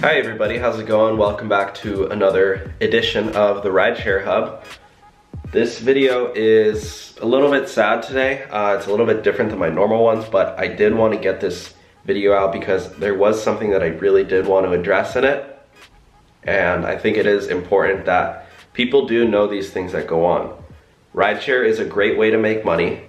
Hi everybody, how's it going? Welcome back to another edition of the Rideshare Hub. This video is a little bit sad today. It's a little bit different than my normal ones, but I did want to get this video out because there was something that I really did want to address in it. And I think it is important that people do know these things that go on. Rideshare is a great way to make money.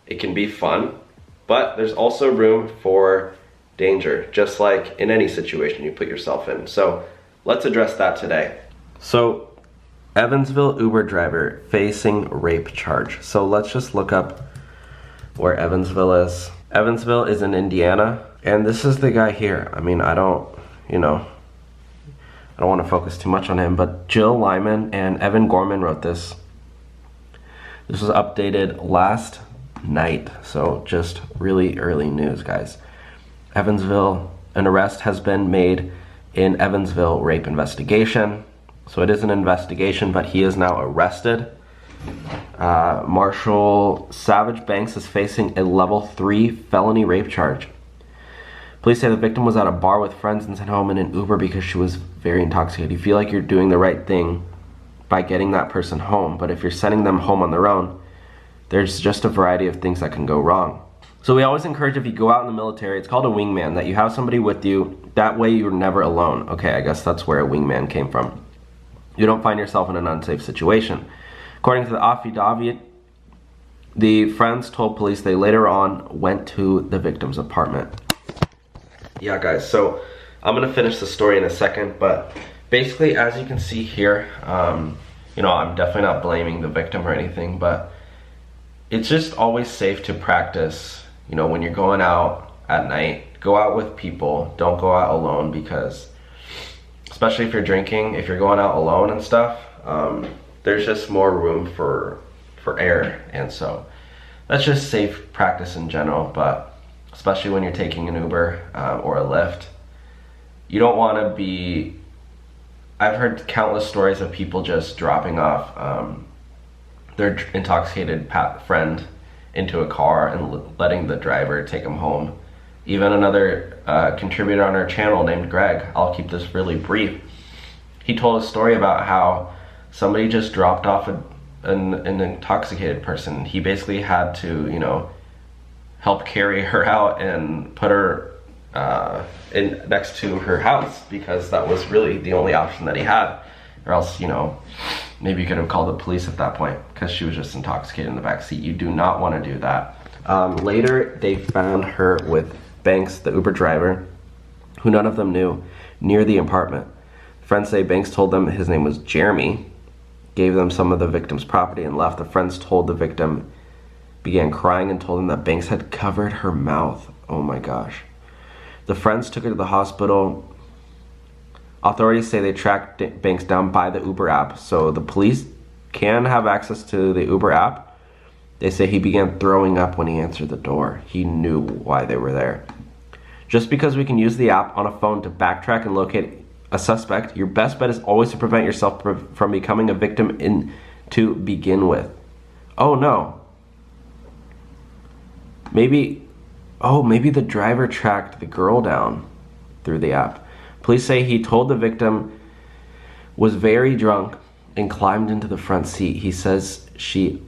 It can be fun, but there's also room for danger, just like in any situation you put yourself in. So let's address that today. So Evansville Uber driver facing rape charge. So let's just look up where Evansville is. Evansville is in Indiana, and this is the guy here. I mean, I don't want to focus too much on him, but Jill Lyman and Evan Gorman wrote this. This was updated last night, so just really early news, guys. Evansville, an arrest has been made in Evansville rape investigation. So it is an investigation, but he is now arrested. Marshall Savage Banks is facing a level 3 felony rape charge. Police say the victim was at a bar with friends and sent home in an Uber because she was very intoxicated. You feel like you're doing the right thing by getting that person home, but if you're sending them home on their own, there's just a variety of things that can go wrong. So we always encourage, if you go out in the military, it's called a wingman, that you have somebody with you. That way you're never alone. Okay, I guess that's where a wingman came from. You don't find yourself in an unsafe situation. According to the affidavit, the friends told police they later on went to the victim's apartment. Yeah, guys, so I'm gonna finish the story in a second, but basically, as you can see here, I'm definitely not blaming the victim or anything, but it's just always safe to practice. When you're going out at night, go out with people. Don't go out alone, because especially if you're drinking, if you're going out alone and stuff, there's just more room for error. And so that's just safe practice in general, but especially when you're taking an Uber or a Lyft, you don't want to be... I've heard countless stories of people just dropping off their intoxicated friend into a car and letting the driver take him home. Even another contributor on our channel named Greg, I'll keep this really brief, he told a story about how somebody just dropped off an intoxicated person. He basically had to, help carry her out and put her next to her house, because that was really the only option that he had. Or else, maybe you could have called the police at that point, because she was just intoxicated in the back seat. You do not want to do that. Later, they found her with Banks, the Uber driver, who none of them knew, near the apartment. Friends say Banks told them his name was Jeremy, gave them some of the victim's property, and left. The friends told the victim, began crying, and told him that Banks had covered her mouth. Oh my gosh. The friends took her to the hospital. Authorities say they tracked Banks down by the Uber app, so the police can have access to the Uber app. They say he began throwing up when he answered the door. He knew why they were there. Just because we can use the app on a phone to backtrack and locate a suspect, your best bet is always to prevent yourself from becoming a victim to begin with. Oh no. Maybe the driver tracked the girl down through the app. Police say he told the victim was very drunk and climbed into the front seat. He says she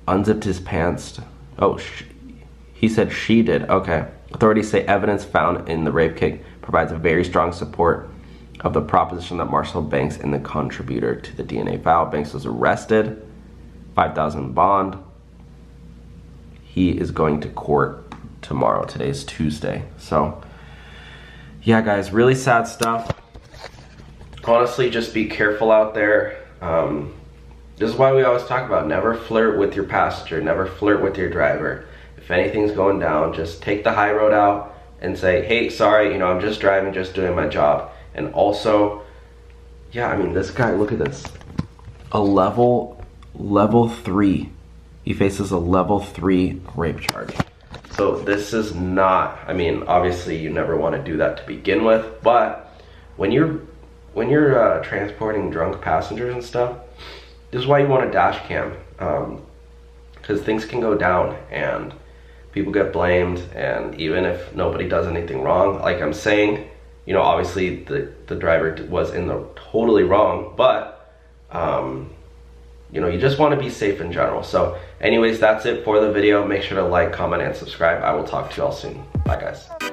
unzipped his pants. He said she did. Okay. Authorities say evidence found in the rape kit provides a very strong support of the proposition that Marshall Banks is the contributor to the DNA file. Banks was arrested, $5,000 bond. He is going to court tomorrow. Today's Tuesday. So yeah, guys, really sad stuff. Honestly, just be careful out there. This is why we always talk about never flirt with your passenger, never flirt with your driver. If anything's going down, just take the high road out and say, hey, sorry, I'm just driving, just doing my job. And also, yeah, I mean, this guy, look at this. A level 3. He faces a level 3 rape charge. So this is not, obviously you never want to do that to begin with, but when you're transporting drunk passengers and stuff, this is why you want a dash cam, because things can go down and people get blamed, and even if nobody does anything wrong, like I'm saying, you know, obviously the driver was in the totally wrong, but you know, you just want to be safe in general. So anyways, that's it for the video. Make sure to like, comment, and subscribe. I will talk to you all soon. Bye guys.